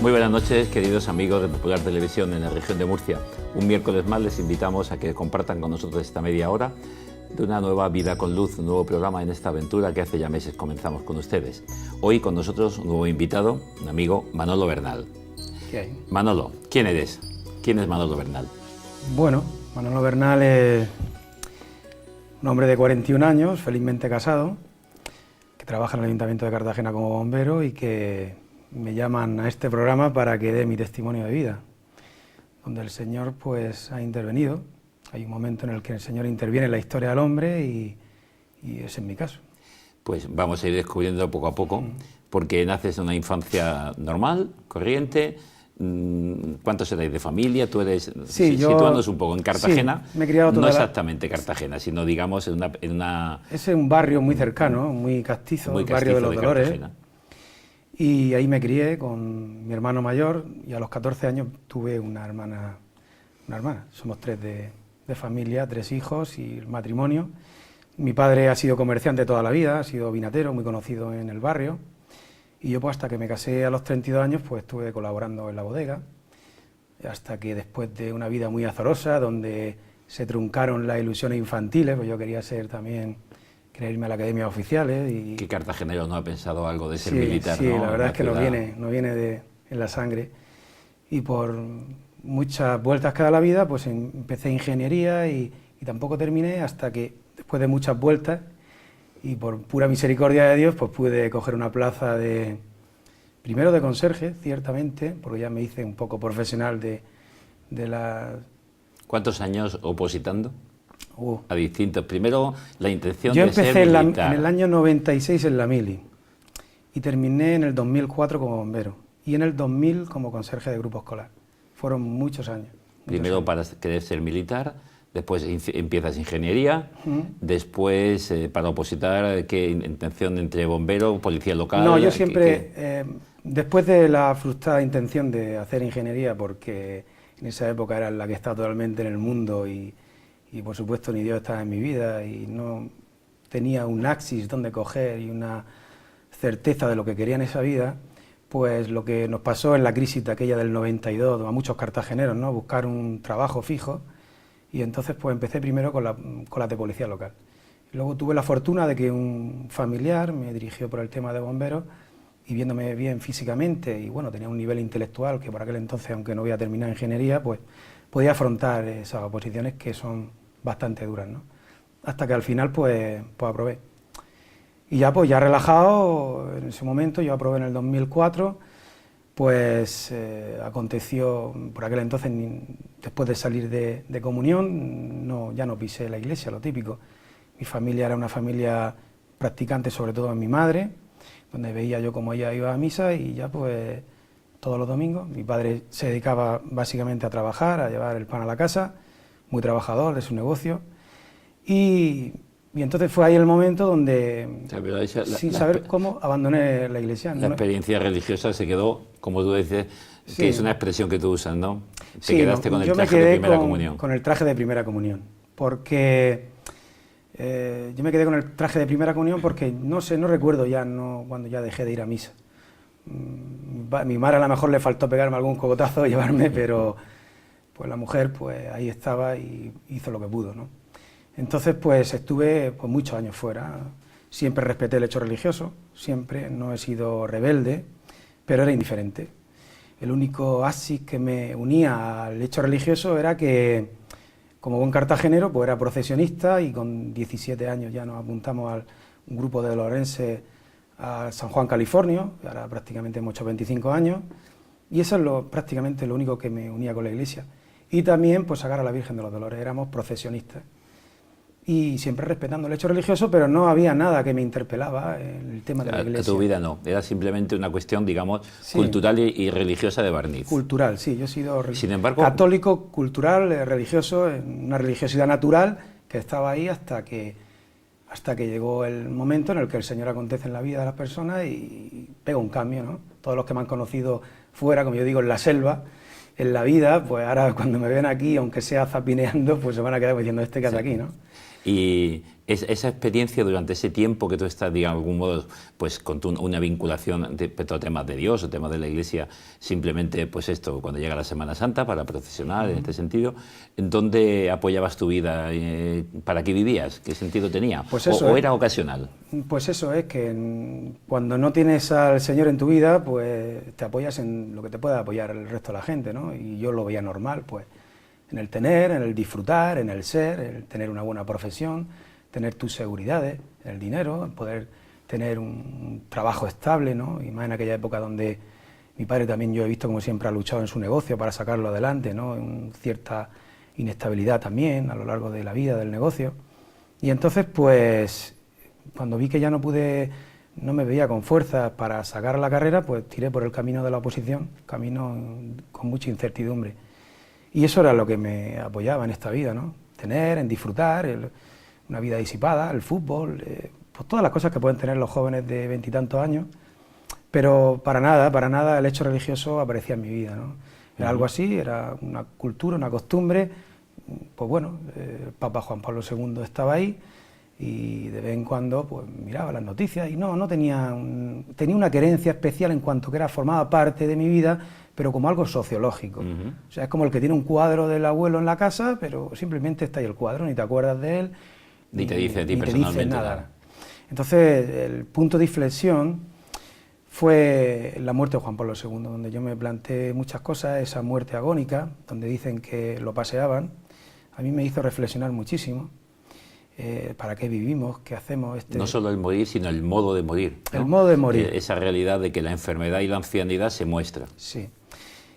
Muy buenas noches, queridos amigos de Popular Televisión en la región de Murcia. Un miércoles más les invitamos a que compartan con nosotros esta media hora de una nueva Vida con Luz, un nuevo programa en esta aventura que hace ya meses comenzamos con ustedes. Hoy con nosotros un nuevo invitado, un amigo, Manolo Bernal. ¿Qué hay? Manolo, ¿quién eres? ¿Quién es Manolo Bernal? Bueno, Manolo Bernal es un hombre de 41 años, felizmente casado, que trabaja en el Ayuntamiento de Cartagena como bombero y que me llaman a este programa para que dé mi testimonio de vida, donde el Señor pues ha intervenido. Hay un momento en el que el Señor interviene en la historia del hombre y ese es mi caso. Pues vamos a ir descubriendo poco a poco, porque naces en una infancia normal, corriente. ¿Cuántos erais de familia? Tú eres, sí, situándonos un poco en Cartagena, sí, me he criado no exactamente Cartagena, sino digamos en una... Es un barrio muy cercano, muy castizo, el barrio de los Dolores. Cartagena. Y ahí me crié con mi hermano mayor y a los 14 años tuve una hermana. Somos tres de familia, 3 hijos y el matrimonio. Mi padre ha sido comerciante toda la vida, ha sido vinatero, muy conocido en el barrio. Y yo pues hasta que me casé a los 32 años pues estuve colaborando en la bodega, hasta que después de una vida muy azarosa, donde se truncaron las ilusiones infantiles, pues yo quería irme a la Academia de Oficiales. Y ¿qué cartagenero no ha pensado algo de ser militar? Sí, ¿no? La verdad es que no viene en la sangre. Y por muchas vueltas que da la vida, pues empecé ingeniería y tampoco terminé hasta que, después de muchas vueltas, y por pura misericordia de Dios, pues pude coger una plaza primero de conserje, ciertamente, porque ya me hice un poco profesional de la... ¿Cuántos años opositando? A distintos. Primero, la intención yo de ser militar. Yo empecé en el año 96 en la mili y terminé en el 2004 como bombero y en el 2000 como conserje de grupo escolar. Fueron muchos años. Primero para querer ser militar, después empiezas ingeniería, después para opositar, ¿qué intención entre bombero, policía local? No, yo siempre, después de la frustrada intención de hacer ingeniería, porque en esa época era la que estaba totalmente en el mundo y por supuesto ni Dios estaba en mi vida y no tenía un axis donde coger y una certeza de lo que quería en esa vida, pues lo que nos pasó en la crisis de aquella del 92 a muchos cartageneros, ¿no? Buscar un trabajo fijo, y entonces pues empecé primero con la de policía local. Luego tuve la fortuna de que un familiar me dirigió por el tema de bomberos y viéndome bien físicamente y bueno, tenía un nivel intelectual que por aquel entonces, aunque no había terminado ingeniería, pues podía afrontar esas oposiciones que son bastante duras, ¿no? Hasta que al final pues aprobé. Y ya relajado, en ese momento, yo aprobé en el 2004, pues aconteció, por aquel entonces, después de salir de comunión, ya no pisé la iglesia, lo típico. Mi familia era una familia practicante, sobre todo en mi madre, donde veía yo cómo ella iba a misa y ya pues todos los domingos. Mi padre se dedicaba básicamente a trabajar, a llevar el pan a la casa, muy trabajador de su negocio, y entonces fue ahí el momento donde, sin saber cómo, abandoné la iglesia. La experiencia religiosa se quedó, como tú dices, sí, que es una expresión que tú usas, ¿no? Te quedaste con el traje de primera comunión. Con el traje de primera comunión, porque yo me quedé con el traje de primera comunión porque, no recuerdo ya cuando ya dejé de ir a misa. Mi madre a lo mejor le faltó pegarme algún cocotazo, llevarme, pero pues la mujer pues ahí estaba y hizo lo que pudo, ¿no? Entonces pues estuve pues muchos años fuera, siempre respeté el hecho religioso, siempre, no he sido rebelde, pero era indiferente. El único axis que me unía al hecho religioso era que, como buen cartagenero, pues era procesionista y con 17 años ya nos apuntamos a un grupo de lorenses a San Juan, California, ahora prácticamente hemos hecho 25 años, y eso es prácticamente lo único que me unía con la iglesia. Y también pues sacar a la Virgen de los Dolores, éramos procesionistas. Y siempre respetando el hecho religioso, pero no había nada que me interpelaba en el tema de la iglesia. A tu vida no, era simplemente una cuestión, digamos, cultural y religiosa de barniz. Cultural, sí, yo he sido Sin embargo, católico, cultural, religioso, una religiosidad natural que estaba ahí hasta que llegó el momento en el que el Señor acontece en la vida de las personas y pega un cambio, ¿no? Todos los que me han conocido fuera, como yo digo, en la selva, en la vida, pues ahora cuando me ven aquí, aunque sea zapineando, pues se van a quedar diciendo, ¿este que hace aquí, no? Y esa experiencia durante ese tiempo que tú estás, digamos, de algún modo, pues con una vinculación respecto a temas de Dios o temas de la Iglesia, simplemente, pues esto, cuando llega la Semana Santa, para procesionar en este sentido, ¿en dónde apoyabas tu vida? ¿Para qué vivías? ¿Qué sentido tenía? Pues eso, ¿O era ocasional? Pues eso es, que cuando no tienes al Señor en tu vida, pues te apoyas en lo que te pueda apoyar el resto de la gente, ¿no? Y yo lo veía normal, pues, en el tener, en el disfrutar, en el ser, el tener una buena profesión, tener tus seguridades, el dinero, poder tener un trabajo estable, ¿no? Y más en aquella época donde mi padre también, yo he visto como siempre ha luchado en su negocio para sacarlo adelante, ¿no? Cierta inestabilidad también a lo largo de la vida del negocio. Y entonces, pues, cuando vi que ya no me veía con fuerzas para sacar la carrera, pues tiré por el camino de la oposición, camino con mucha incertidumbre. Y eso era lo que me apoyaba en esta vida, ¿no? Tener, en disfrutar, una vida disipada, el fútbol, pues todas las cosas que pueden tener los jóvenes de 20 y tantos años, pero para nada el hecho religioso aparecía en mi vida, ¿no? Era algo así, era una cultura, una costumbre, pues bueno, el Papa Juan Pablo II estaba ahí y de vez en cuando pues miraba las noticias y no tenía una querencia especial en cuanto que formaba parte de mi vida, pero como algo sociológico. O sea, es como el que tiene un cuadro del abuelo en la casa, pero simplemente está ahí el cuadro, ni te acuerdas de él, ni te dice a ti personalmente nada. Entonces, el punto de inflexión fue la muerte de Juan Pablo II, donde yo me planteé muchas cosas, esa muerte agónica, donde dicen que lo paseaban, a mí me hizo reflexionar muchísimo. ¿Para qué vivimos? ¿Qué hacemos? No solo el morir, sino el modo de morir, ¿no? El modo de morir. Esa realidad de que la enfermedad y la ancianidad se muestra. Sí.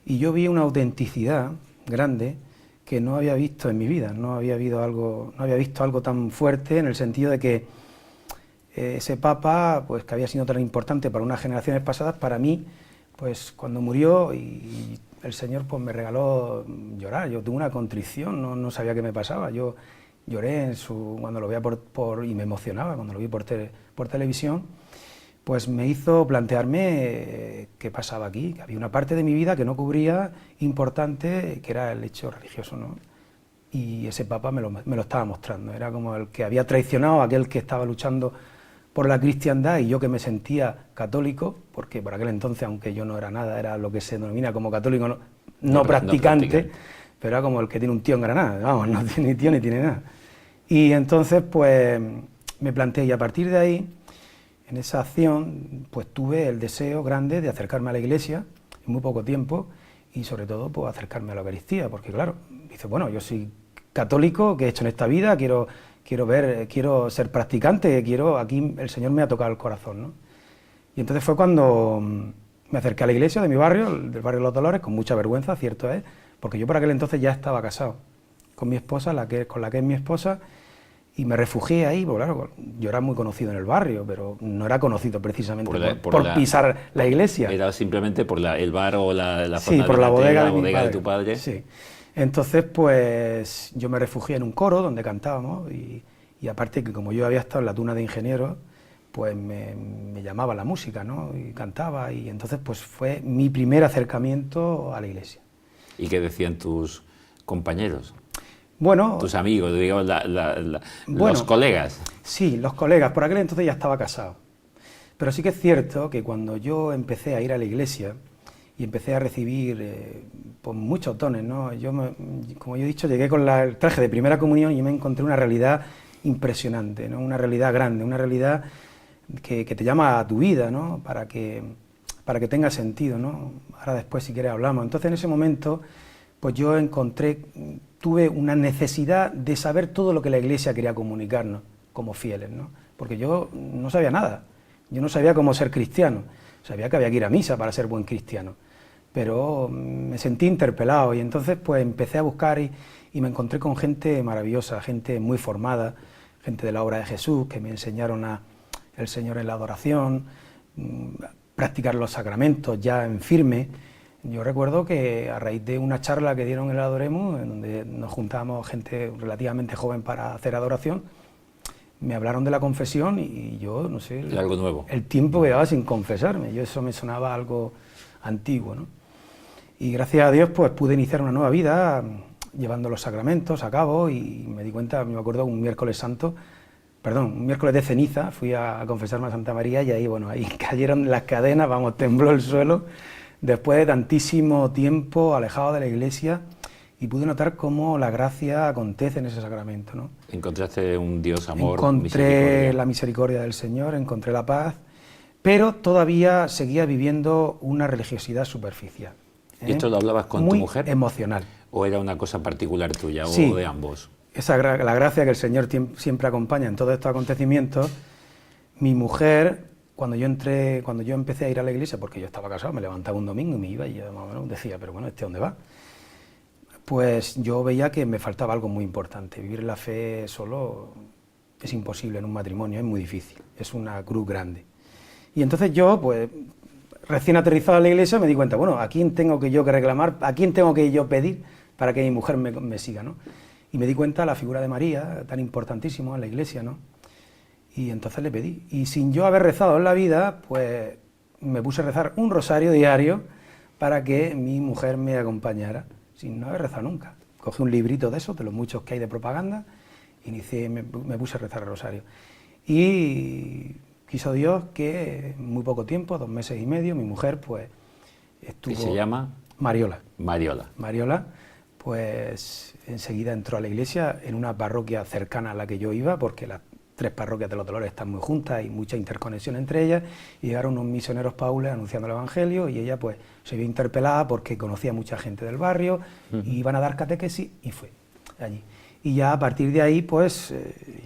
Y yo vi una autenticidad grande que no había visto en mi vida, no había visto algo tan fuerte, en el sentido de que ese Papa, pues que había sido tan importante para unas generaciones pasadas, para mí, pues cuando murió y el Señor pues me regaló llorar. Yo tuve una contrición, no sabía qué me pasaba. Yo lloré cuando lo veía y me emocionaba cuando lo vi por televisión, pues me hizo plantearme qué pasaba aquí, que había una parte de mi vida que no cubría importante, que era el hecho religioso, ¿no? Y ese Papa me lo estaba mostrando, era como el que había traicionado a aquel que estaba luchando por la cristiandad, y yo que me sentía católico, porque por aquel entonces, aunque yo no era nada, era lo que se denomina como católico no practicante, pero era como el que tiene un tío en Granada, vamos, no tiene ni tío ni tiene nada. Y entonces pues me planteé, y a partir de ahí, en esa acción, pues tuve el deseo grande de acercarme a la Iglesia en muy poco tiempo, y sobre todo pues acercarme a la Eucaristía, porque claro, dice, bueno, yo soy católico, ¿qué he hecho en esta vida? Quiero ser practicante, aquí el Señor me ha tocado el corazón, ¿no? Y entonces fue cuando me acerqué a la iglesia de mi barrio, del barrio de Los Dolores, con mucha vergüenza, cierto es, porque yo por aquel entonces ya estaba casado con mi esposa, con la que es mi esposa, y me refugié ahí, porque claro, yo era muy conocido en el barrio, pero no era conocido precisamente por pisar la iglesia. Era simplemente por el bar o la sí, por la bodega de tu padre. Sí. Entonces, pues yo me refugié en un coro donde cantábamos, y aparte que como yo había estado en la Tuna de Ingenieros, pues me llamaba la música, ¿no? Y cantaba, y entonces pues fue mi primer acercamiento a la iglesia. ¿Y qué decían tus compañeros? Bueno... Tus amigos, digamos, los colegas. Sí, los colegas. Por aquel entonces ya estaba casado. Pero sí que es cierto que cuando yo empecé a ir a la iglesia y empecé a recibir pues muchos dones, ¿no? Como yo he dicho, llegué con el traje de primera comunión y me encontré una realidad impresionante, ¿no? Una realidad grande, una realidad que te llama a tu vida, ¿no? Para que tenga sentido, ¿no? Ahora después, si quieres, hablamos. Entonces, en ese momento, pues yo tuve una necesidad de saber todo lo que la Iglesia quería comunicarnos como fieles, ¿no? Porque yo no sabía nada, yo no sabía cómo ser cristiano, sabía que había que ir a misa para ser buen cristiano, pero me sentí interpelado, y entonces pues empecé a buscar y me encontré con gente maravillosa, gente muy formada, gente de la obra de Jesús, que me enseñaron el Señor en la adoración, practicar los sacramentos ya en firme. Yo recuerdo que a raíz de una charla que dieron en el Adoremus, en donde nos juntábamos gente relativamente joven para hacer adoración, me hablaron de la confesión y yo, no sé, algo nuevo. El tiempo que llevaba sin confesarme, eso me sonaba algo antiguo, ¿no? Y gracias a Dios pues pude iniciar una nueva vida llevando los sacramentos a cabo y me di cuenta, me acuerdo, un miércoles santo, perdón, un miércoles de ceniza, fui a confesarme a Santa María y ahí, bueno, ahí cayeron las cadenas, vamos, tembló el suelo, después de tantísimo tiempo alejado de la iglesia, y pude notar cómo la gracia acontece en ese sacramento, ¿no? Encontraste un Dios amor, encontré la misericordia del Señor, encontré la paz, pero todavía seguía viviendo una religiosidad superficial. ¿Y esto lo hablabas con tu mujer? Muy emocional. ¿O era una cosa particular tuya, sí, o de ambos? La gracia que el Señor siempre acompaña en todos estos acontecimientos. Mi mujer, cuando yo empecé a ir a la iglesia, porque yo estaba casado, me levantaba un domingo y me iba y yo más o menos decía, pero bueno, ¿dónde va? Pues yo veía que me faltaba algo muy importante. Vivir la fe solo es imposible en un matrimonio, es muy difícil, es una cruz grande. Y entonces yo, pues, recién aterrizado a la iglesia, me di cuenta, bueno, ¿a quién tengo que reclamar, a quién tengo que yo pedir para que mi mujer me siga, ¿no? Y me di cuenta de la figura de María, tan importantísimo en la iglesia, ¿no? Y entonces le pedí. Y sin yo haber rezado en la vida, pues me puse a rezar un rosario diario para que mi mujer me acompañara, sin no haber rezado nunca. Cogí un librito de esos, de los muchos que hay de propaganda, me puse a rezar el rosario. Y quiso Dios que en muy poco tiempo, 2 meses y medio, mi mujer pues estuvo... ¿Y se llama? Mariola. Mariola. Mariola, pues enseguida entró a la iglesia en una parroquia cercana a la que yo iba, porque las 3 parroquias de los Dolores están muy juntas, hay mucha interconexión entre ellas, y llegaron unos misioneros paules anunciando el Evangelio, y ella pues se vio interpelada porque conocía a mucha gente del barrio, y iban a dar catequesis, y fue allí. Y ya a partir de ahí pues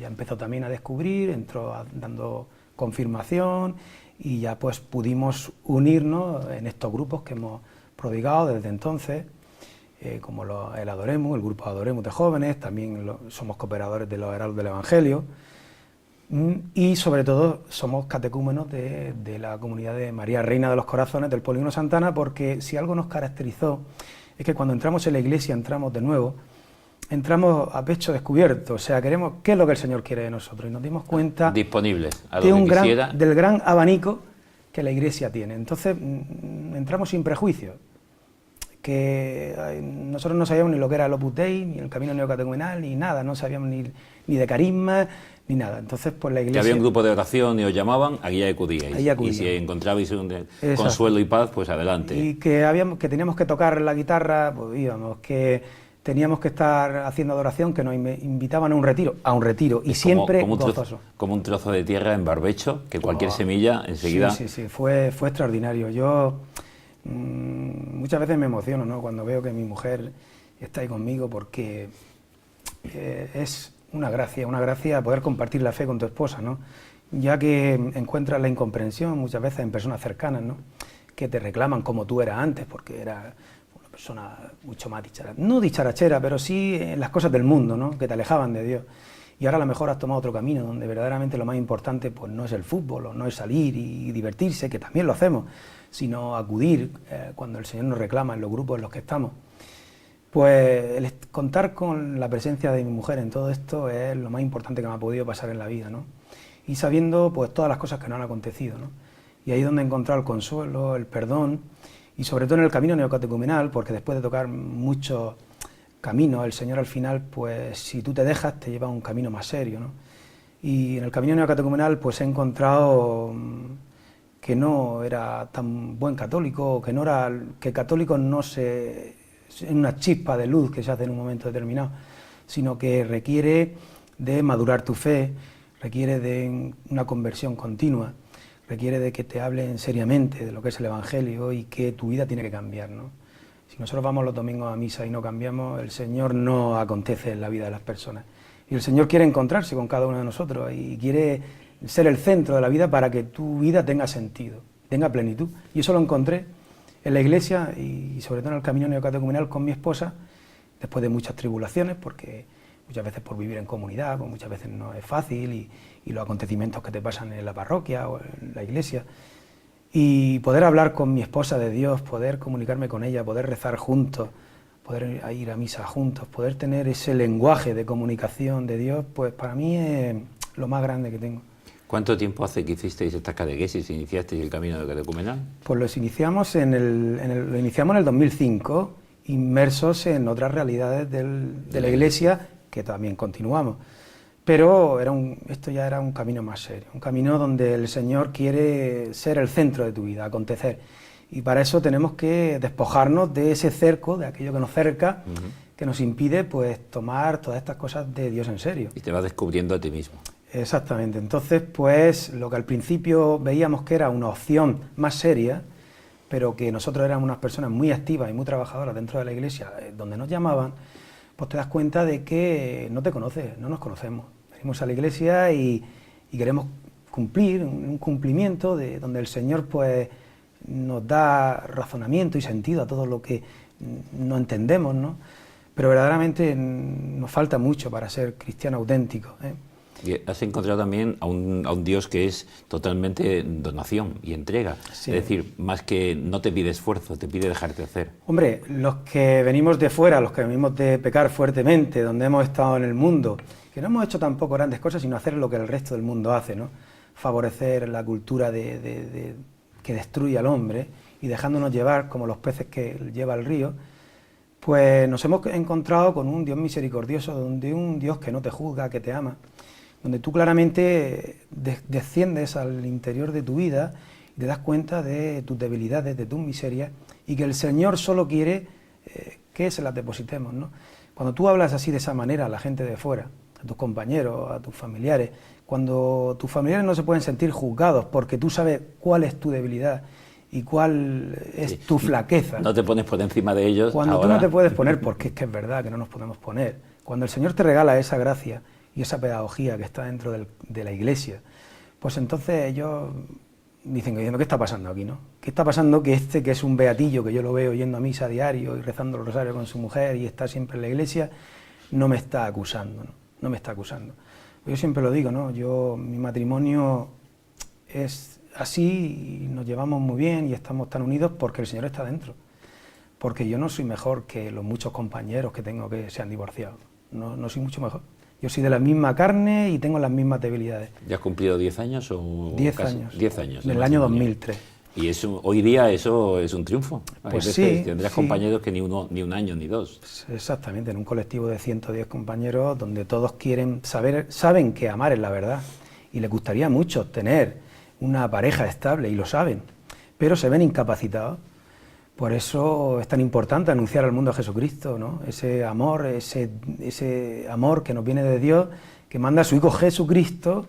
ya empezó también a descubrir, entró dando confirmación, y ya pues pudimos unirnos en estos grupos que hemos prodigado desde entonces, como el Adoremus, el grupo Adoremus de jóvenes, también somos cooperadores de los Heraldos del Evangelio, y sobre todo somos catecúmenos de la comunidad de María Reina de los Corazones del Polígono Santana, porque si algo nos caracterizó es que cuando entramos en la iglesia, entramos de nuevo, entramos a pecho descubierto, o sea, queremos qué es lo que el Señor quiere de nosotros, y nos dimos cuenta disponibles a lo que quisiera, del gran abanico que la iglesia tiene. Entonces entramos sin prejuicios, que nosotros no sabíamos ni lo que era el Opus Dei, ni el camino neocatecumenal, ni nada, no sabíamos ni de carisma, ni nada. Entonces, pues la iglesia... Que había un grupo de oración y os llamaban, allí acudíais. Ahí acudíamos. Y si encontrabais un consuelo y paz, pues adelante. Y que teníamos que tocar la guitarra, pues íbamos, que teníamos que estar haciendo adoración, que nos invitaban a un retiro, y siempre gozoso. Como un trozo de tierra en barbecho, que cualquier semilla enseguida... Sí, fue extraordinario. Yo muchas veces me emociono, ¿no?, cuando veo que mi mujer está ahí conmigo, porque es una gracia poder compartir la fe con tu esposa, ¿no?, ya que encuentras la incomprensión muchas veces en personas cercanas, ¿no?, que te reclaman como tú eras antes, porque eras una persona mucho más no dicharachera, pero sí en las cosas del mundo, ¿no?, que te alejaban de Dios. Y ahora a lo mejor has tomado otro camino, donde verdaderamente lo más importante pues no es el fútbol, o no es salir y divertirse, que también lo hacemos, sino acudir cuando el Señor nos reclama en los grupos en los que estamos. Pues contar con la presencia de mi mujer en todo esto es lo más importante que me ha podido pasar en la vida, ¿no? Y sabiendo pues todas las cosas que nos han acontecido, ¿no? Y ahí es donde he encontrado el consuelo, el perdón, y sobre todo en el camino neocatecumenal, porque después de tocar muchos caminos, el Señor al final, pues si tú te dejas, te lleva a un camino más serio, ¿no? Y en el camino neocatecumenal pues he encontrado que no era tan buen católico, que católico no es una chispa de luz que se hace en un momento determinado, sino que requiere de madurar tu fe, requiere de una conversión continua, requiere de que te hablen seriamente de lo que es el Evangelio y que tu vida tiene que cambiar, ¿no? Si nosotros vamos los domingos a misa y no cambiamos, el Señor no acontece en la vida de las personas. Y el Señor quiere encontrarse con cada uno de nosotros y quiere ser el centro de la vida para que tu vida tenga sentido, tenga plenitud. Y eso lo encontré en la iglesia y sobre todo en el camino neocatecumenal con mi esposa, después de muchas tribulaciones, porque muchas veces por vivir en comunidad, pues muchas veces no es fácil, y los acontecimientos que te pasan en la parroquia o en la iglesia. Y poder hablar con mi esposa de Dios, poder comunicarme con ella, poder rezar juntos, poder ir a misa juntos, poder tener ese lenguaje de comunicación de Dios, pues para mí es lo más grande que tengo. ¿Cuánto tiempo hace que hicisteis estas catequesis, iniciasteis el camino de catecumenal? Pues lo iniciamos en el 2005 inmersos en otras realidades de la Iglesia, que también continuamos. Pero esto ya era un camino más serio, un camino donde el Señor quiere ser el centro de tu vida, acontecer. Y para eso tenemos que despojarnos de ese cerco, de aquello que nos cerca, que nos impide pues tomar todas estas cosas de Dios en serio. Y te vas descubriendo a ti mismo. Exactamente. Entonces, pues lo que al principio veíamos que era una opción más seria, pero que nosotros éramos unas personas muy activas y muy trabajadoras dentro de la Iglesia, donde nos llamaban, pues te das cuenta de que no te conoces, no nos conocemos. Venimos a la Iglesia y queremos cumplir, un cumplimiento de donde el Señor pues nos da razonamiento y sentido a todo lo que no entendemos, ¿no? Pero verdaderamente nos falta mucho para ser cristiano auténtico, ¿eh? Y has encontrado también a un Dios que es totalmente donación y entrega. Sí. Es decir, más que no te pide esfuerzo, te pide dejarte hacer. Hombre, los que venimos de fuera, los que venimos de pecar fuertemente, donde hemos estado en el mundo, que no hemos hecho tampoco grandes cosas, sino hacer lo que el resto del mundo hace, ¿no? Favorecer la cultura que destruye al hombre y dejándonos llevar como los peces que lleva el río, pues nos hemos encontrado con un Dios misericordioso, donde un Dios que no te juzga, que te ama, donde tú claramente desciendes al interior de tu vida y te das cuenta de tus debilidades, de tus miserias, y que el Señor solo quiere que se las depositemos, ¿no? Cuando tú hablas así de esa manera a la gente de fuera, a tus compañeros, a tus familiares, cuando tus familiares no se pueden sentir juzgados porque tú sabes cuál es tu debilidad y cuál es tu flaqueza. No te pones por encima de ellos. Cuando ahora... tú no te puedes poner, porque es que es verdad que no nos podemos poner, cuando el Señor te regala esa gracia y esa pedagogía que está dentro de la Iglesia, pues entonces ellos dicen, ¿qué está pasando aquí, no? ¿Qué está pasando que que es un beatillo, que yo lo veo yendo a misa a diario y rezando el rosario con su mujer y está siempre en la Iglesia, no me está acusando, ¿no? No me está acusando. Yo siempre lo digo, ¿no? Mi matrimonio es así y nos llevamos muy bien y estamos tan unidos porque el Señor está dentro. Porque yo no soy mejor que los muchos compañeros que tengo que se han divorciado. No soy mucho mejor. Yo soy de la misma carne y tengo las mismas debilidades. ¿Ya has cumplido 10 años o 10 casi? años. 10 años. En el año 2003. Y eso, hoy día eso es un triunfo. Pues sí. Tendrás compañeros que ni un año ni dos. Exactamente, en un colectivo de 110 compañeros donde todos saben que amar es la verdad y les gustaría mucho tener una pareja estable y lo saben, pero se ven incapacitados. Por eso es tan importante anunciar al mundo a Jesucristo, ¿no? Ese amor que nos viene de Dios, que manda a su Hijo Jesucristo,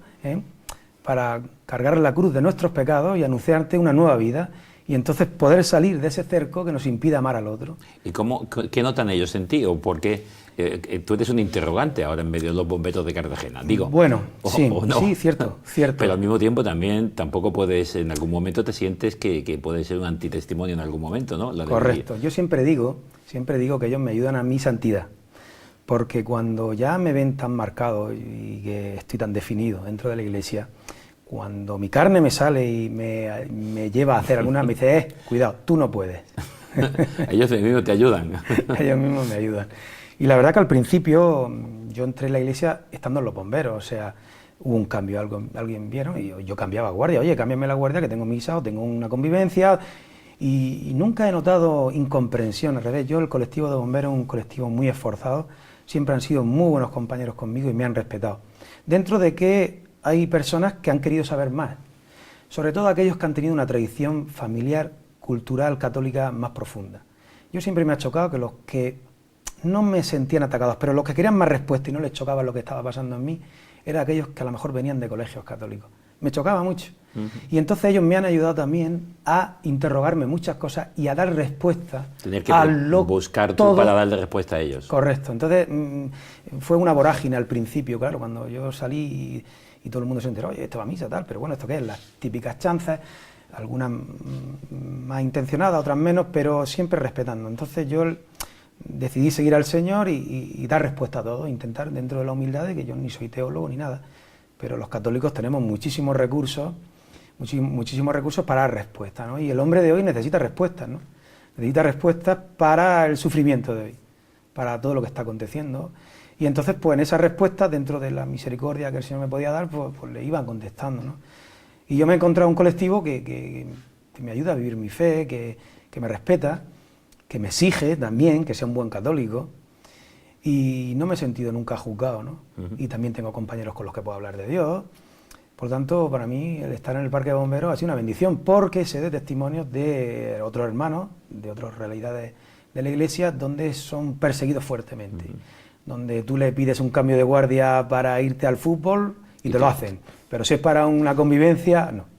para cargar la cruz de nuestros pecados y anunciarte una nueva vida y entonces poder salir de ese cerco que nos impide amar al otro. ¿Y qué notan ellos en ti? ¿O por qué tú eres un interrogante ahora en medio de los bomberos de Cartagena? Digo, bueno, sí, no. Sí, cierto. Pero al mismo tiempo también tampoco puedes, en algún momento te sientes que puede ser un antitestimonio en algún momento, ¿no? Correcto. Yo siempre digo que ellos me ayudan a mi santidad. Porque cuando ya me ven tan marcado y que estoy tan definido dentro de la Iglesia, cuando mi carne me sale y me lleva a hacer alguna, me dice, cuidado, tú no puedes. Ellos mismos te ayudan. Ellos mismos me ayudan. Y la verdad que al principio yo entré en la Iglesia estando en los bomberos, o sea, hubo un cambio, alguien vieron y yo cambiaba guardia, oye, cámbiame la guardia que tengo misa o tengo una convivencia. Y nunca he notado incomprensión, al revés, el colectivo de bomberos es un colectivo muy esforzado, siempre han sido muy buenos compañeros conmigo y me han respetado. Dentro de que hay personas que han querido saber más, sobre todo aquellos que han tenido una tradición familiar, cultural, católica más profunda. Yo siempre me ha chocado que los que no me sentían atacados, pero los que querían más respuesta y no les chocaba lo que estaba pasando en mí, eran aquellos que a lo mejor venían de colegios católicos. Me chocaba mucho. Y entonces ellos me han ayudado también a interrogarme muchas cosas y a dar respuesta. Tener que buscar tú para darle respuesta a ellos. Correcto. Entonces fue una vorágine al principio, claro, cuando yo salí y todo el mundo se enteró, oye, esto va a misa, tal, pero bueno, ¿esto qué es? Las típicas chanzas, algunas más intencionadas, otras menos, pero siempre respetando. Entonces yo decidí seguir al Señor y dar respuesta a todo, intentar dentro de la humildad de que yo ni soy teólogo ni nada, pero los católicos tenemos muchísimos recursos para dar respuesta, ¿no? Y el hombre de hoy necesita respuestas, ¿no? Necesita respuestas para el sufrimiento de hoy, para todo lo que está aconteciendo. Y entonces, pues en esas respuestas, dentro de la misericordia que el Señor me podía dar, pues le iban contestando, ¿no? Y yo me he encontrado un colectivo que me ayuda a vivir mi fe, que me respeta, que me exige también que sea un buen católico, y no me he sentido nunca juzgado, ¿no? Y también tengo compañeros con los que puedo hablar de Dios. Por tanto, para mí el estar en el Parque de Bomberos ha sido una bendición, porque sé de testimonios de otros hermanos, de otras realidades de la Iglesia, donde son perseguidos fuertemente, donde tú le pides un cambio de guardia para irte al fútbol y te lo hacen, pero si es para una convivencia, no.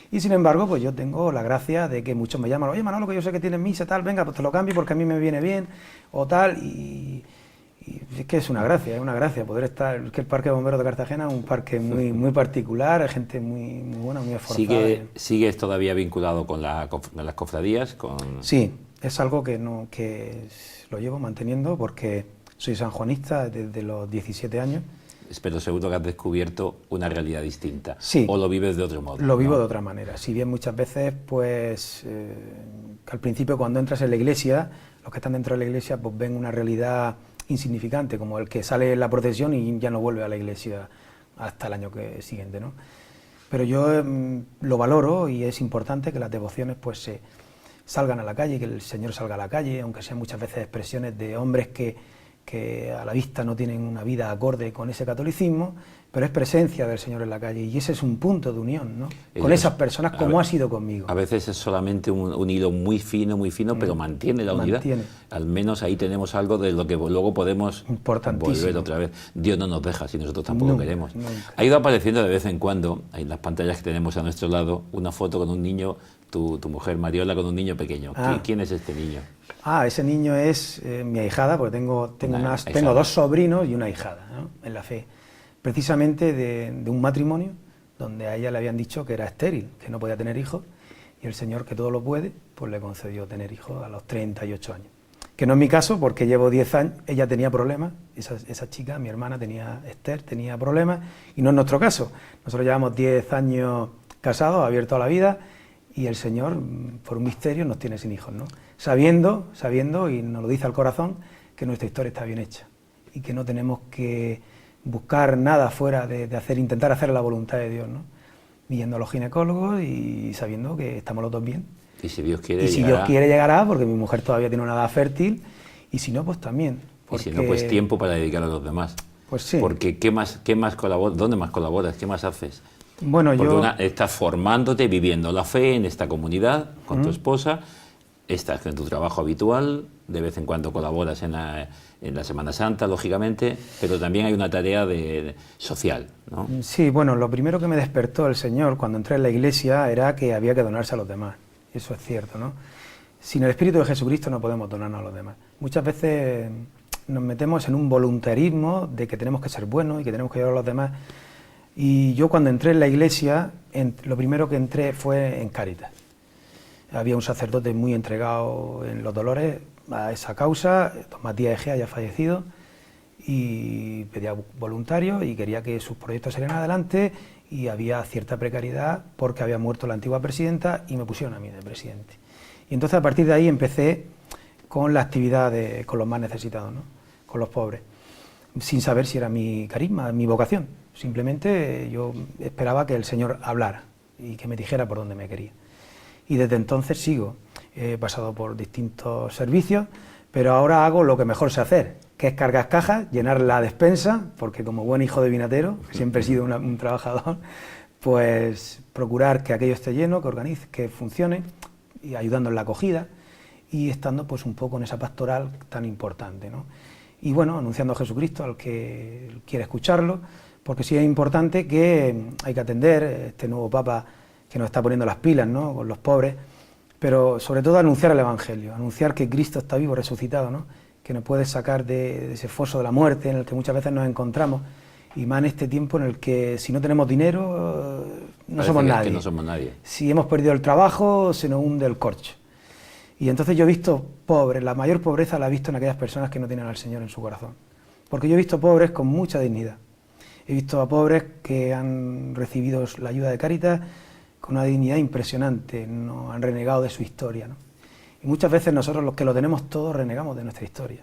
Y sin embargo, pues yo tengo la gracia de que muchos me llaman, oye Manolo, que yo sé que tienes misa, tal, venga, pues te lo cambio porque a mí me viene bien, o tal, y es que es una gracia poder estar, que el Parque de Bomberos de Cartagena es un parque muy particular, hay gente muy buena, muy esforzada. ¿Sigues todavía vinculado con las cofradías? Sí, es algo que lo llevo manteniendo porque soy sanjuanista desde los 17 años. Pero seguro que has descubierto una realidad distinta. Sí. ¿O lo vives de otro modo? Lo vivo de otra manera. Si bien muchas veces, pues, al principio cuando entras en la iglesia, los que están dentro de la iglesia, pues ven una realidad insignificante, como el que sale en la procesión y ya no vuelve a la iglesia hasta el año siguiente, ¿no? Pero yo lo valoro, y es importante que las devociones pues se salgan a la calle, que el Señor salga a la calle, aunque sean muchas veces expresiones de hombres que a la vista no tienen una vida acorde con ese catolicismo, pero es presencia del Señor en la calle, y ese es un punto de unión, ¿no? Con esas personas, como ha sido conmigo. A veces es solamente un hilo muy fino, pero mantiene la unidad. Al menos ahí tenemos algo de lo que luego podemos volver otra vez. Dios no nos deja si nosotros tampoco queremos. Nunca. Ha ido apareciendo de vez en cuando, en las pantallas que tenemos a nuestro lado, una foto con un niño, tu mujer Mariola con un niño pequeño. ¿Quién es este niño? Ese niño es mi ahijada, porque tengo 2 sobrinos y una ahijada, ¿no? En la fe. Precisamente de un matrimonio donde a ella le habían dicho que era estéril, que no podía tener hijos, y el Señor, que todo lo puede, pues le concedió tener hijos a los 38 años. Que no es mi caso, porque llevo 10 años, ella tenía problemas, esa chica, mi hermana Esther, tenía problemas, y no es nuestro caso. Nosotros llevamos 10 años casados, abiertos a la vida, y el Señor, por un misterio, nos tiene sin hijos, ¿no? Sabiendo, y nos lo dice al corazón, que nuestra historia está bien hecha, y que no tenemos que buscar nada fuera de intentar hacer la voluntad de Dios, ¿no? Yendo a los ginecólogos y sabiendo que estamos los dos bien. Y si Dios quiere, Dios quiere, llegará, porque mi mujer todavía tiene una edad fértil, y si no, pues también. Porque... Y si no, pues tiempo para dedicar a los demás. Pues sí. Porque ¿qué más colaboras? ¿Dónde más colaboras? ¿Qué más haces? Bueno, porque estás formándote, viviendo la fe en esta comunidad, con tu esposa, estás en tu trabajo habitual, de vez en cuando colaboras en la Semana Santa, lógicamente, pero también hay una tarea social, ¿no? Sí, bueno, lo primero que me despertó el Señor cuando entré en la iglesia era que había que donarse a los demás. Eso es cierto, ¿no? Sin el Espíritu de Jesucristo no podemos donarnos a los demás. Muchas veces nos metemos en un voluntarismo de que tenemos que ser buenos y que tenemos que ayudar a los demás. Y yo, cuando entré en la iglesia, lo primero que entré fue en Cáritas. Había un sacerdote muy entregado en los dolores a esa causa, don Matías Egea, ya fallecido, y pedía voluntarios y quería que sus proyectos salieran adelante, y había cierta precariedad porque había muerto la antigua presidenta y me pusieron a mí de presidente. Y entonces, a partir de ahí, empecé con la actividad con los más necesitados, ¿no? Con los pobres, sin saber si era mi carisma, mi vocación. Simplemente yo esperaba que el Señor hablara y que me dijera por dónde me quería. Y desde entonces sigo. He pasado por distintos servicios, pero ahora hago lo que mejor sé hacer, que es cargar cajas, llenar la despensa, porque como buen hijo de vinatero, siempre he sido un trabajador, pues procurar que aquello esté lleno, que organice, que funcione, y ayudando en la acogida, y estando pues un poco en esa pastoral tan importante, ¿no? Y bueno, anunciando a Jesucristo al que quiera escucharlo, porque sí es importante que hay que atender este nuevo Papa que nos está poniendo las pilas, ¿no?, con los pobres, pero sobre todo anunciar el Evangelio, anunciar que Cristo está vivo, resucitado, ¿no?, que nos puede sacar de ese foso de la muerte en el que muchas veces nos encontramos, y más en este tiempo en el que si no tenemos dinero no somos nadie. Que no somos nadie. Si hemos perdido el trabajo se nos hunde el corcho. Y entonces yo he visto pobres, la mayor pobreza la he visto en aquellas personas que no tienen al Señor en su corazón, porque yo he visto pobres con mucha dignidad. He visto a pobres que han recibido la ayuda de Cáritas con una dignidad impresionante, no han renegado de su historia, ¿no? Y muchas veces nosotros, los que lo tenemos todo, renegamos de nuestra historia.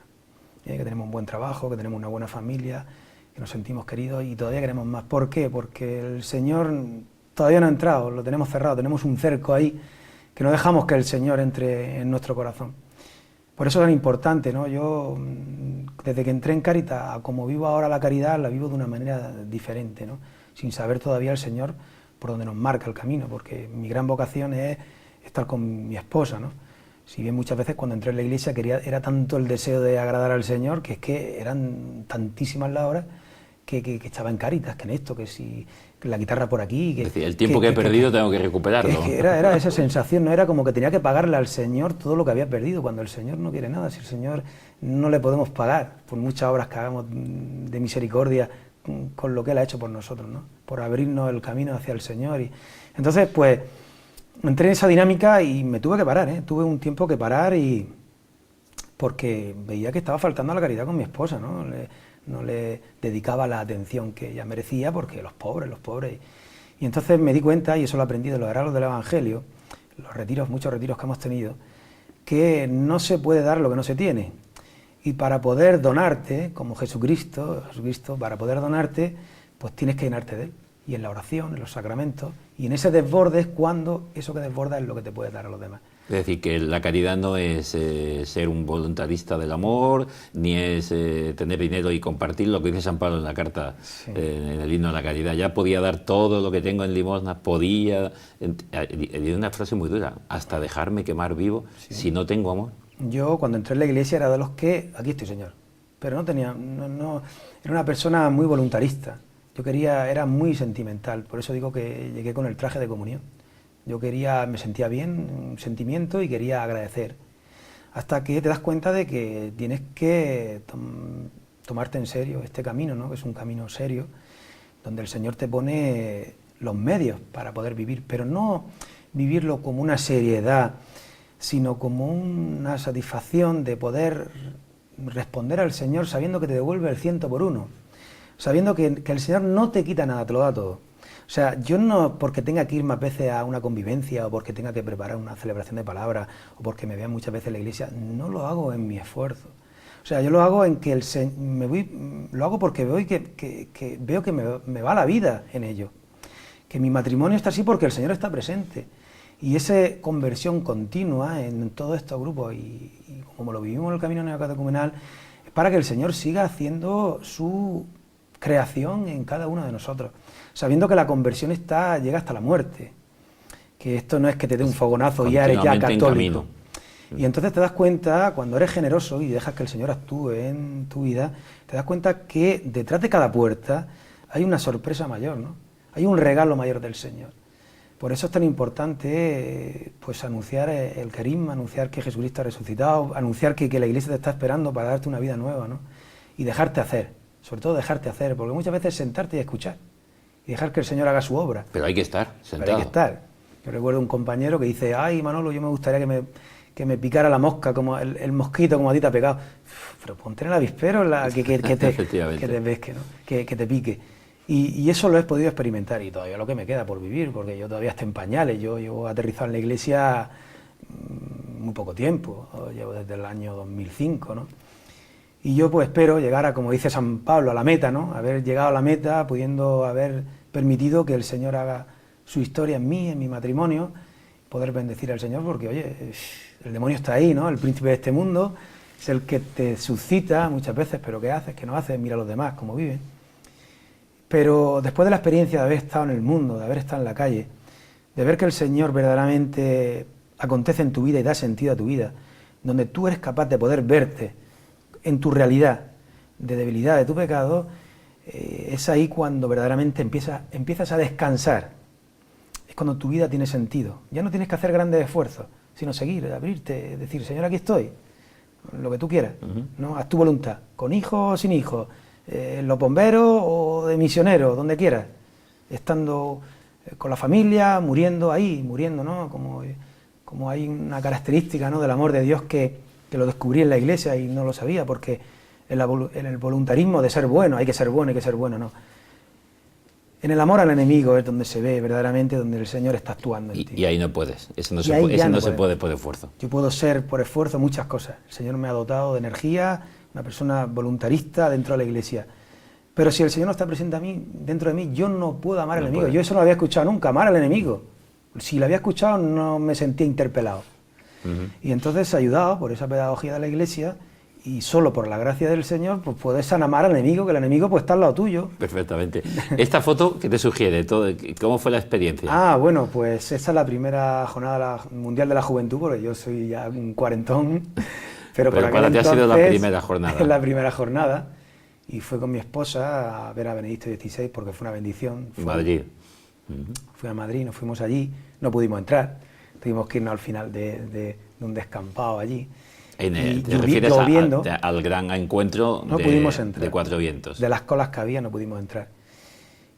Que tenemos un buen trabajo, que tenemos una buena familia, que nos sentimos queridos y todavía queremos más. ¿Por qué? Porque el Señor todavía no ha entrado, lo tenemos cerrado, tenemos un cerco ahí, que no dejamos que el Señor entre en nuestro corazón. Por eso es tan importante, ¿no? Yo, desde que entré en Cáritas, a como vivo ahora la caridad, la vivo de una manera diferente, ¿no? Sin saber todavía el Señor por donde nos marca el camino, porque mi gran vocación es estar con mi esposa, ¿no? Si bien muchas veces cuando entré en la iglesia era tanto el deseo de agradar al Señor, que es que eran tantísimas las horas que estaba en Cáritas, que en esto, que si que la guitarra por aquí... Es decir, el tiempo que he perdido tengo que recuperarlo. Que era esa sensación, no era como que tenía que pagarle al Señor todo lo que había perdido, cuando el Señor no quiere nada, si el Señor no le podemos pagar por muchas obras que hagamos de misericordia con lo que Él ha hecho por nosotros, ¿no? Por abrirnos el camino hacia el Señor. Y entonces, pues, entré en esa dinámica y me tuve que parar, ¿eh? Tuve un tiempo que parar porque veía que estaba faltando a la caridad con mi esposa, ¿no? No le dedicaba la atención que ella merecía, porque los pobres. Y entonces me di cuenta, y eso lo aprendí de los hermanos del Evangelio, muchos retiros que hemos tenido, que no se puede dar lo que no se tiene. Y para poder donarte, como Jesucristo, para poder donarte, pues tienes que llenarte de Él. Y en la oración, en los sacramentos, y en ese desborde es cuando eso que desborda es lo que te puede dar a los demás. Es decir, que la caridad no es ser un voluntarista del amor, ni es tener dinero y compartir, lo que dice San Pablo en la carta, sí, en el himno a la caridad. Ya podía dar todo lo que tengo en limosna, podía... Y una frase muy dura, hasta dejarme quemar vivo, sí, si no tengo amor. Yo, cuando entré en la iglesia, era de los que... Aquí estoy, Señor. Pero era una persona muy voluntarista. Era muy sentimental, por eso digo que llegué con el traje de comunión. Me sentía bien, un sentimiento, y quería agradecer. Hasta que te das cuenta de que tienes que tomarte en serio este camino, ¿no? Que es un camino serio, donde el Señor te pone los medios para poder vivir, pero no vivirlo como una seriedad, sino como una satisfacción de poder responder al Señor sabiendo que te devuelve el 100 por 1, sabiendo que el Señor no te quita nada, te lo da todo. O sea, yo no porque tenga que ir más veces a una convivencia, o porque tenga que preparar una celebración de palabra, o porque me vean muchas veces en la iglesia, no lo hago en mi esfuerzo. O sea, yo lo hago en que lo hago porque veo que me va la vida en ello. Que mi matrimonio está así porque el Señor está presente. Y esa conversión continua en todos estos grupos, y como lo vivimos en el camino neocatecumenal, es para que el Señor siga haciendo su creación en cada uno de nosotros, sabiendo que la conversión llega hasta la muerte, que esto no es que te dé un fogonazo y ya eres ya católico. Y entonces te das cuenta, cuando eres generoso y dejas que el Señor actúe en tu vida, te das cuenta que detrás de cada puerta hay una sorpresa mayor, ¿no? Hay un regalo mayor del Señor. Por eso es tan importante pues anunciar el carisma, anunciar que Jesucristo ha resucitado, anunciar que la Iglesia te está esperando para darte una vida nueva, ¿no? Y dejarte hacer, sobre todo dejarte hacer, porque muchas veces sentarte y escuchar, y dejar que el Señor haga su obra. Pero hay que estar sentado. Pero hay que estar. Yo recuerdo un compañero que dice, ay Manolo, yo me gustaría que me picara la mosca, como el mosquito, como a ti te ha pegado. Pero ponte en el avispero que te pesque, ¿no? Que te pique. Y eso lo he podido experimentar, y todavía lo que me queda por vivir, porque yo todavía estoy en pañales. Yo llevo aterrizado en la iglesia muy poco tiempo, llevo desde el año 2005, ¿no? Y yo pues espero llegar a, como dice San Pablo, a la meta, ¿no? Haber llegado a la meta, pudiendo haber permitido que el Señor haga su historia en mí, en mi matrimonio, poder bendecir al Señor, porque oye, el demonio está ahí, ¿no? El príncipe de este mundo es el que te suscita muchas veces, pero ¿qué haces? ¿Qué no haces? Mira a los demás, cómo viven. Pero después de la experiencia de haber estado en el mundo, de haber estado en la calle, de ver que el Señor verdaderamente acontece en tu vida y da sentido a tu vida, donde tú eres capaz de poder verte en tu realidad de debilidad, de tu pecado, es ahí cuando verdaderamente empiezas a descansar. Es cuando tu vida tiene sentido. Ya no tienes que hacer grandes esfuerzos, sino seguir, abrirte, decir, Señor, aquí estoy, lo que tú quieras, ¿no? Haz tu voluntad, con hijos o sin hijos, en los bomberos o de misioneros, donde quieras, estando con la familia, muriendo, ¿no? Como hay una característica, ¿no?, del amor de Dios que lo descubrí en la iglesia y no lo sabía, porque en el voluntarismo de ser bueno, hay que ser bueno, ¿no? En el amor al enemigo es donde se ve verdaderamente, donde el Señor está actuando en ti. Y ahí no puedes, eso no se puede por esfuerzo. Yo puedo ser por esfuerzo muchas cosas. El Señor me ha dotado de energía, una persona voluntarista dentro de la iglesia. Pero si el Señor no está presente dentro de mí, yo no puedo amar al enemigo. Yo eso no lo había escuchado nunca, amar al enemigo. Si lo había escuchado, no me sentía interpelado. Y entonces, ayudado por esa pedagogía de la Iglesia, y solo por la gracia del Señor, pues puedes amar al enemigo, que el enemigo pues está al lado tuyo. Perfectamente. ¿Esta foto qué te sugiere? ¿Cómo fue la experiencia? Ah, bueno, pues esa es la primera jornada mundial de la juventud, porque yo soy ya un cuarentón. Pero para ti ha sido la primera jornada. Es la primera jornada, y fue con mi esposa a ver a Benedicto XVI, porque fue una bendición. Madrid. Fui a Madrid, nos fuimos allí, no pudimos entrar, tuvimos que irnos al final de un descampado allí. ¿Te refieres lloviendo, al gran encuentro no pudimos entrar, de Cuatro Vientos? De las colas que había no pudimos entrar.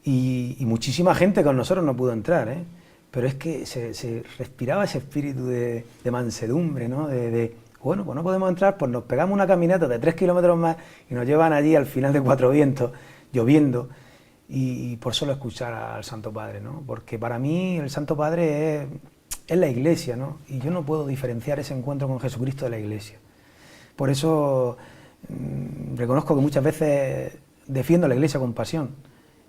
Y muchísima gente con nosotros no pudo entrar, ¿eh? Pero es que se respiraba ese espíritu de mansedumbre, ¿no? Bueno, pues no podemos entrar, pues nos pegamos una caminata de 3 kilómetros más y nos llevan allí al final de Cuatro Vientos, lloviendo, y por solo escuchar al Santo Padre, ¿no? Porque para mí el Santo Padre es la Iglesia, ¿no? Y yo no puedo diferenciar ese encuentro con Jesucristo de la Iglesia. Por eso reconozco que muchas veces defiendo a la Iglesia con pasión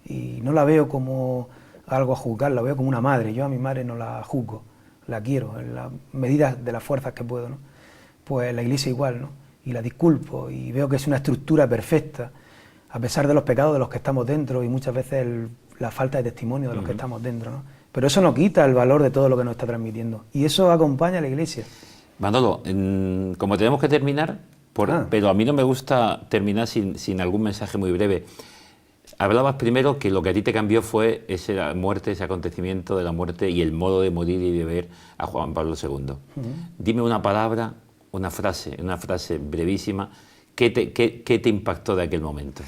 y no la veo como algo a juzgar, la veo como una madre. Yo a mi madre no la juzgo, la quiero en la medida de las fuerzas que puedo, ¿no? Pues la Iglesia igual, ¿no? Y la disculpo y veo que es una estructura perfecta, a pesar de los pecados de los que estamos dentro y muchas veces la falta de testimonio de los que estamos dentro, ¿no? Pero eso no quita el valor de todo lo que nos está transmitiendo. Y eso acompaña a la Iglesia. Manolo, como tenemos que terminar, pero a mí no me gusta terminar sin algún mensaje muy breve. Hablabas primero que lo que a ti te cambió fue esa muerte, ese acontecimiento de la muerte y el modo de morir y de ver a Juan Pablo II. Dime una palabra, una frase brevísima, ¿qué te impactó de aquel momento?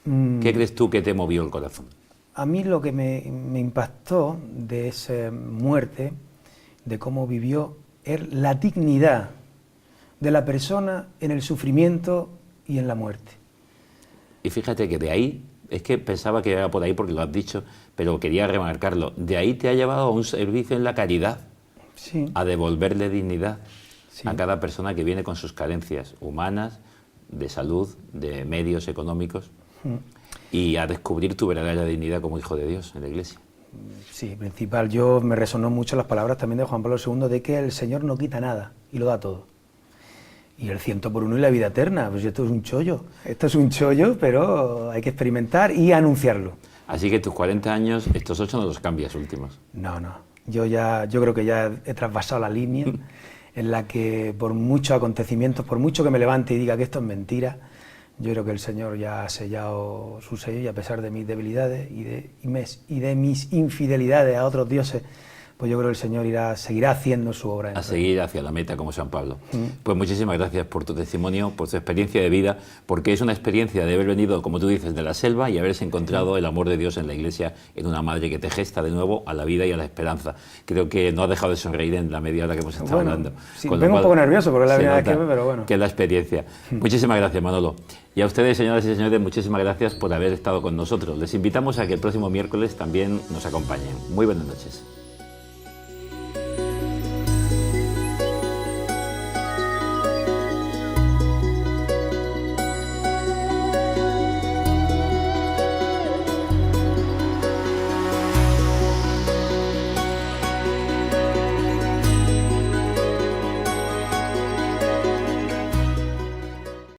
¿Qué crees tú que te movió el corazón? A mí lo que me impactó de esa muerte, de cómo vivió, es la dignidad de la persona en el sufrimiento y en la muerte. Y fíjate que de ahí, es que pensaba que era por ahí porque lo has dicho, pero quería remarcarlo, de ahí te ha llevado a un servicio en la caridad, sí, a devolverle dignidad, sí, a cada persona que viene con sus carencias humanas, de salud, de medios económicos, y a descubrir tu verdadera dignidad como hijo de Dios en la Iglesia. Sí, principal. Me resonó mucho las palabras también de Juan Pablo II de que el Señor no quita nada y lo da todo. Y el 100 por 1 y la vida eterna, pues esto es un chollo. Esto es un chollo, pero hay que experimentar y anunciarlo. Así que tus 40 años, estos 8 no los cambias últimos. No. Yo creo que ya he trasvasado la línea en la que por muchos acontecimientos, por mucho que me levante y diga que esto es mentira, yo creo que el Señor ya ha sellado su sello y a pesar de mis debilidades y de mis infidelidades a otros dioses, pues yo creo que el Señor seguirá haciendo su obra. A seguir hacia la meta como San Pablo. Pues muchísimas gracias por tu testimonio, por tu experiencia de vida, porque es una experiencia de haber venido, como tú dices, de la selva y haberse encontrado el amor de Dios en la Iglesia, en una madre que te gesta de nuevo a la vida y a la esperanza. Creo que no has dejado de sonreír en la media hora que hemos estado hablando. Sí, vengo un poco nervioso porque es la primera vez que pero bueno. Que es la experiencia. Muchísimas gracias, Manolo. Y a ustedes, señoras y señores, muchísimas gracias por haber estado con nosotros. Les invitamos a que el próximo miércoles también nos acompañen. Muy buenas noches.